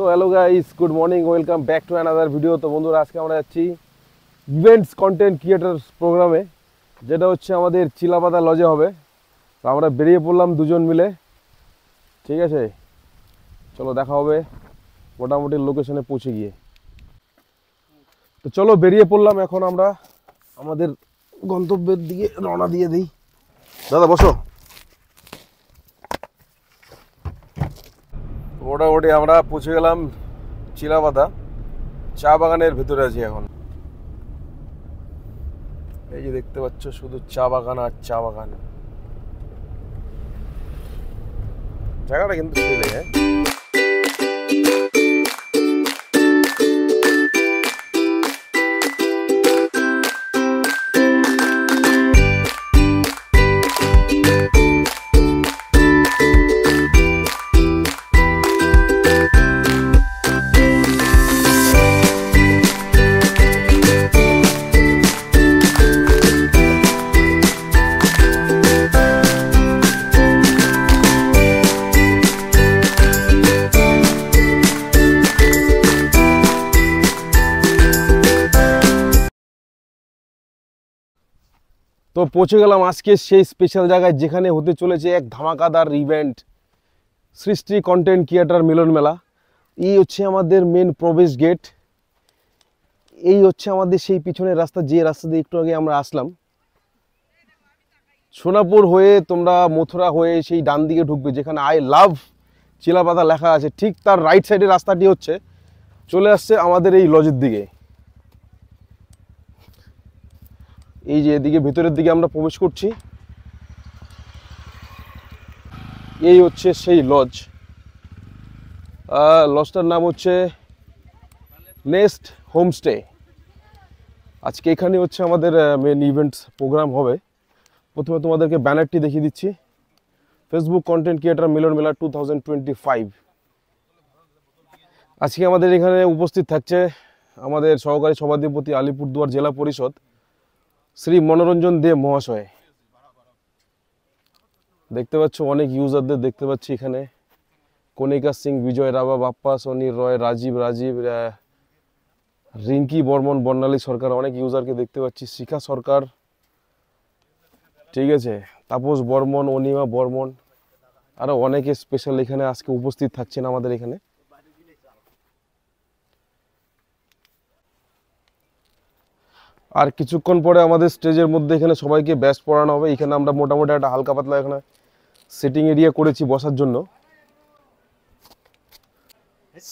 So hello guys, good morning, welcome back to another video. তো বন্ধুরা, আজকে আমরা যাচ্ছি ইভেন্টস কন্টেন্ট ক্রিয়েটার্স প্রোগ্রামে, যেটা হচ্ছে আমাদের চিলাপাতা লজে হবে। তো আমরা বেরিয়ে পড়লাম দুজন মিলে, ঠিক আছে? চলো দেখা হবে মোটামুটি লোকেশনে পৌঁছে গিয়ে। তো চলো বেরিয়ে পড়লাম, এখন আমরা আমাদের গন্তব্যের দিকে রওনা দিয়ে দিই। দাদা বসো। মোটামুটি আমরা পৌঁছে গেলাম চিলাপাতা, চা বাগানের ভেতরে আছি এখন। এই যে দেখতে পাচ্ছ, শুধু চা বাগান আর চা বাগান। জায়গাটা কিন্তু ছেলে, হ্যাঁ। তো পৌঁছে গেলাম আজকে সেই স্পেশাল জায়গায়, যেখানে হতে চলেছে এক ধামাকাদার ইভেন্ট, সৃষ্টি কন্টেন্ট ক্রিয়েটার মিলন মেলা। এই হচ্ছে আমাদের মেন প্রবেশ গেট। এই হচ্ছে আমাদের সেই পিছনের রাস্তা, যে রাস্তা দিয়ে একটু আগে আমরা আসলাম। সোনাপুর হয়ে তোমরা মথুরা হয়ে সেই ডান দিকে ঢুকবে, যেখানে আই লাভ চিলাপাতা লেখা আছে। ঠিক তার রাইট সাইডের রাস্তাটি হচ্ছে চলে আসছে আমাদের এই লজের দিকে। এই যে এদিকে ভেতরের দিকে আমরা প্রবেশ করছি। এই হচ্ছে সেই লজ। লজটার নাম হচ্ছে নেস্ট হোমস্টে। আজকে এখানে হচ্ছে আমাদের মেন ইভেন্টস প্রোগ্রাম হবে। প্রথমে তোমাদেরকে ব্যানারটি দেখিয়ে দিচ্ছি। ফেসবুক কন্টেন্ট ক্রিয়েটার মিলন মেলা 2025। আজকে আমাদের এখানে উপস্থিত থাকছে আমাদের সহকারী সভাধিপতি, আলিপুরদুয়ার জেলা পরিষদ, শ্রী মনোরঞ্জন দে মহাশয়। দেখতে পাচ্ছ অনেক ইউজারদের দেখতে পাচ্ছি এখানে। কণিকা সিং, বিজয় রাভা, বাপ্পা, সনির রয়, রাজীব, রিঙ্কি বর্মন, বর্ণালী সরকার, অনেক ইউজারকে দেখতে পাচ্ছি। শিখা সরকার, ঠিক আছে, তাপস বর্মন, অনিমা বর্মন, আরও অনেকে স্পেশাল এখানে আজকে উপস্থিত থাকছেন আমাদের এখানে। আর কিছুক্ষণ পরে আমাদের স্টেজের মধ্যে এখানে সবাইকে ব্যাচ পড়ানো হবে। এখানে আমরা মোটামুটি একটা হালকা পাতলা এখানে সিটিং এরিয়া করেছি বসার জন্য।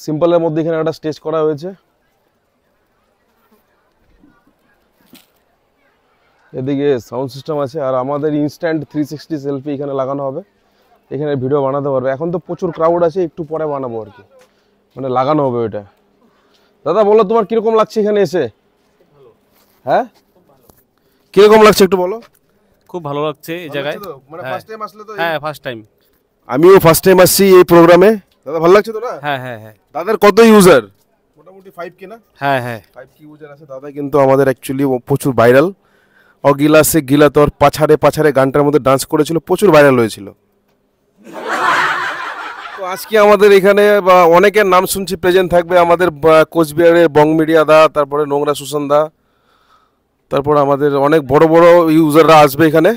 সিম্পলের মধ্যে এখানে একটা স্টেজ করা হয়েছে। এদিকে সাউন্ড সিস্টেম আছে, আর আমাদের ইনস্ট্যান্ট 360 সেলফি এখানে লাগানো হবে। এখানে ভিডিও বানাতে পারবে। এখন তো প্রচুর ক্রাউড আছে, একটু পরে বানাবো আর কি, মানে লাগানো হবে ওইটা। দাদা বলো, তোমার কিরকম লাগছে এখানে এসে? হ্যাঁ, কিরকম লাগছে একটু বলো। খুব ভালো লাগছে এই জায়গায়। মানে ফার্স্ট টাইম আসলে তো? হ্যাঁ, ফার্স্ট টাইম। আমিও ফার্স্ট টাইম আসছি এই প্রোগ্রামে। দাদা ভালো লাগছে তো না? হ্যাঁ হ্যাঁ হ্যাঁ। দাদার কত ইউজার? মোটামুটি 5K না? হ্যাঁ হ্যাঁ, 5K ইউজার আছে। দাদা কিন্তু আমাদের অ্যাকচুয়ালি প্রচুর ভাইরাল। অগিলা সে গিলা তোর পাছারে পাছারে গানটার মধ্যে ডান্স করেছিল, প্রচুর ভাইরাল হয়েছিল। তো আজকে আমাদের এখানে অনেকের নাম শুনছি প্রেজেন্ট থাকবে। আমাদের কোচবিহারের বং মিডিয়া দা, তারপরে নোংরা সুশান দা, তারপর আমাদের অনেক বড় বড় ইউজাররা আসবে এখানে।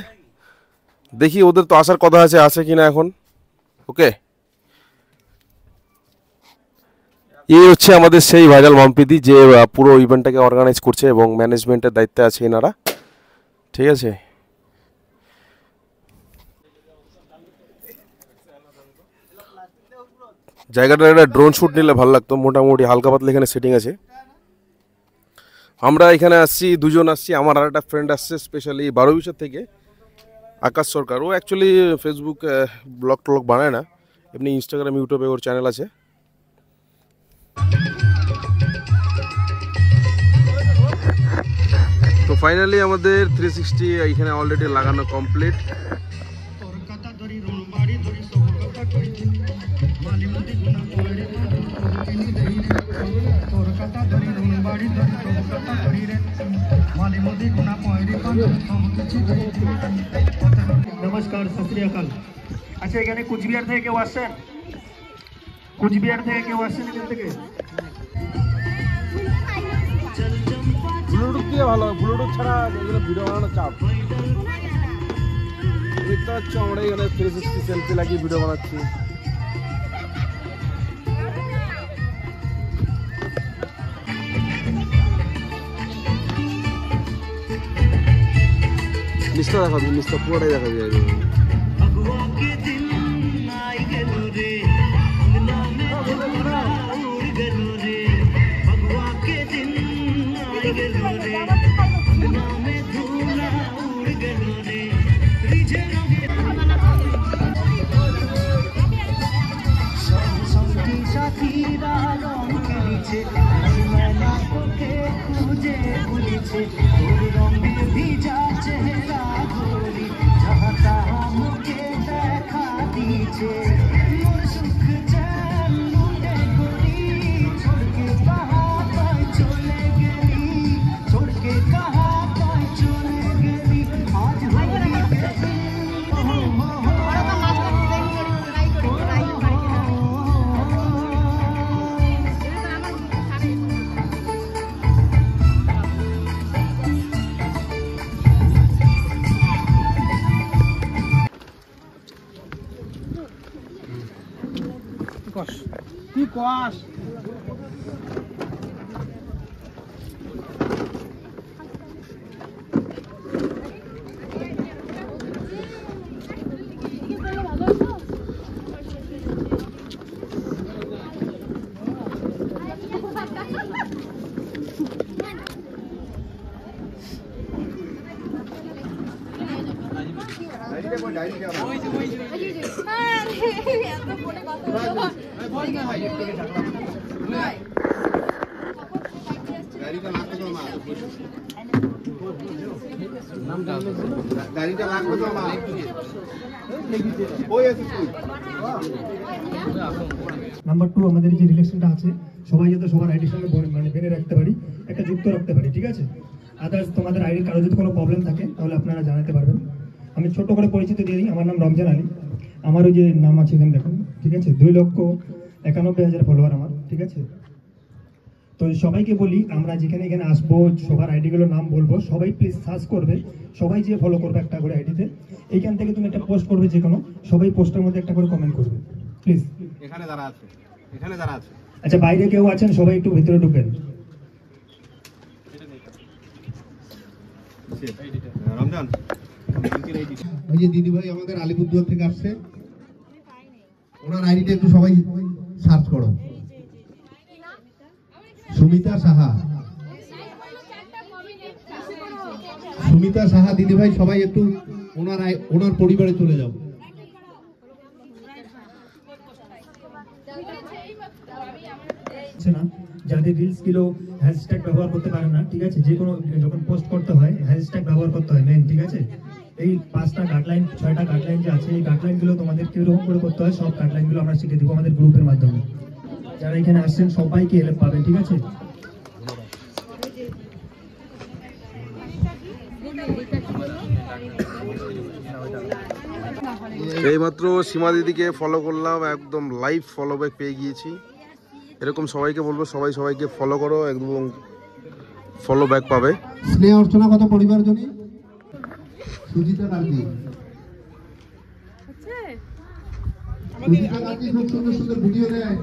দেখি ওদের তো আসার কথা আছে কিনা এখন। ওকে, এই হচ্ছে আমাদের সেই ভাইরাল মাম্পিদি, যে পুরো ইভেন্টটাকে অর্গানাইজ করছে এবং ম্যানেজমেন্টের দায়িত্বে আছে এনারা, ঠিক আছে? জায়গাটা একটা ড্রোন শ্যুট নিলে ভালো লাগতো। মোটামুটি হালকা পাতলা এখানে সেটিং আছে। আমরা এখানে আসছি, দুজন আসছি। আমার আর একটা ফ্রেন্ড আসছে স্পেশালি 12 থেকে, আকাশ সরকার। ও অ্যাকচুয়ালি ফেসবুক ব্লগ টলগ বানায় না, এমনি ইনস্টাগ্রাম, ইউটিউবে ওর চ্যানেল আছে। তো ফাইনালি আমাদের 360 এখানে অলরেডি লাগানো কমপ্লিট। নমস্কার, সত শ্রী আকাল। আচ্ছা, এখানে কুচবিহার থেকে কেউ আসছেন? কোচবিহার থেকে কেউ আসছেন এখান থেকে? ব্লুটুথ দিয়ে ভালো, ব্লুটুথ ছাড়া এগুলো ভিডিও বানানো চাপ। দেখতে পাচ্ছ আমরা এখানে 360 সেলফি লাগিয়ে ভিডিও বানাচ্ছি। নিচটা দেখাবি, নিচটা পুরোটাই দেখাবি। কি কস? গাড়িটা লাগবে তো আমার ওই আছে তুই নাম্বার 2 আমাদের যে রিলেশনটা আছে সবাই যাতে সবার আইডির সঙ্গে মানে বেঁধে রাখতে পারি, একটা যুক্ত রাখতে পারি, ঠিক আছে? আদার্স তোমাদের আইডির কারো যদি কোনো প্রবলেম থাকে তাহলে আপনারা জানাতে পারবেন। আমি ছোট করে পরিচিত দিয়ে দিই, আমার নাম রমজান আলী। আমার ওই যে নাম আছে এখানে দেখুন, ঠিক আছে? 2,91,000 ফলোয়ার আমার, ঠিক আছে? তো সবাইকে বলি আমরা যেখানে এখানে আসবো সবার আইডিগুলোর নাম বলবো, সবাই প্লিজ সার্চ করবে, সবাই যে ফলো করবে একটা করে আইডিতে। এইখান থেকে তুমি একটা পোস্ট করবে যে কোনো, সবাই পোস্টের মধ্যে একটা করে কমেন্ট করবে প্লিজ। এখানে যারা আছে, এখানে যারা আছে, আচ্ছা বাইরে কেউ আছেন সবাই একটু ভিতরে ঢুকবেন। রমজান ওই যে দিদিভাই আমাদের আলিপুরদুয়ার থেকে আসছে, ওনার আইডিটা একটু সবাই সার্চ করো। সুমিতা সাহা, সুমিতা সাহা দিদিভাই সবাই একটু ওনার পরিবারে চলে যাও। না যাদের রিলস গুলো হ্যাশট্যাগ ব্যবহার করতে পারে না, ঠিক আছে? যে কোনো যখন পোস্ট করতে হয় হ্যাশট্যাগ ব্যবহার করতে হয় মেন, ঠিক আছে? এই 5টা গাইডলাইন 6টা গাইডলাইন যে আছে এই গাইডলাইন গুলো তোমাদের কিরকম করে করতে হয় সব গাইডলাইন গুলো আমরা শিখে দিব আমাদের গ্রুপের মাধ্যমে। যারা এখানে আসছেন সবাইকে হেল্প পাবেন, ঠিক আছে? এইমাত্র সীমা দিদিকে ফলো করলাম, একদম লাইভ ফলো ব্যাক পেয়ে গিয়েছি। এরকম সবাইকে বলবো সবাই সবাইকে ফলো করো, একদম ফলো ব্যাক পাবে। স্নেহ অর্চনা কত পরিবার জনী সুজিতা গান্ধী, সুজিতা গান্ধী খুব সুন্দর সুন্দর ভিডিও দেয়।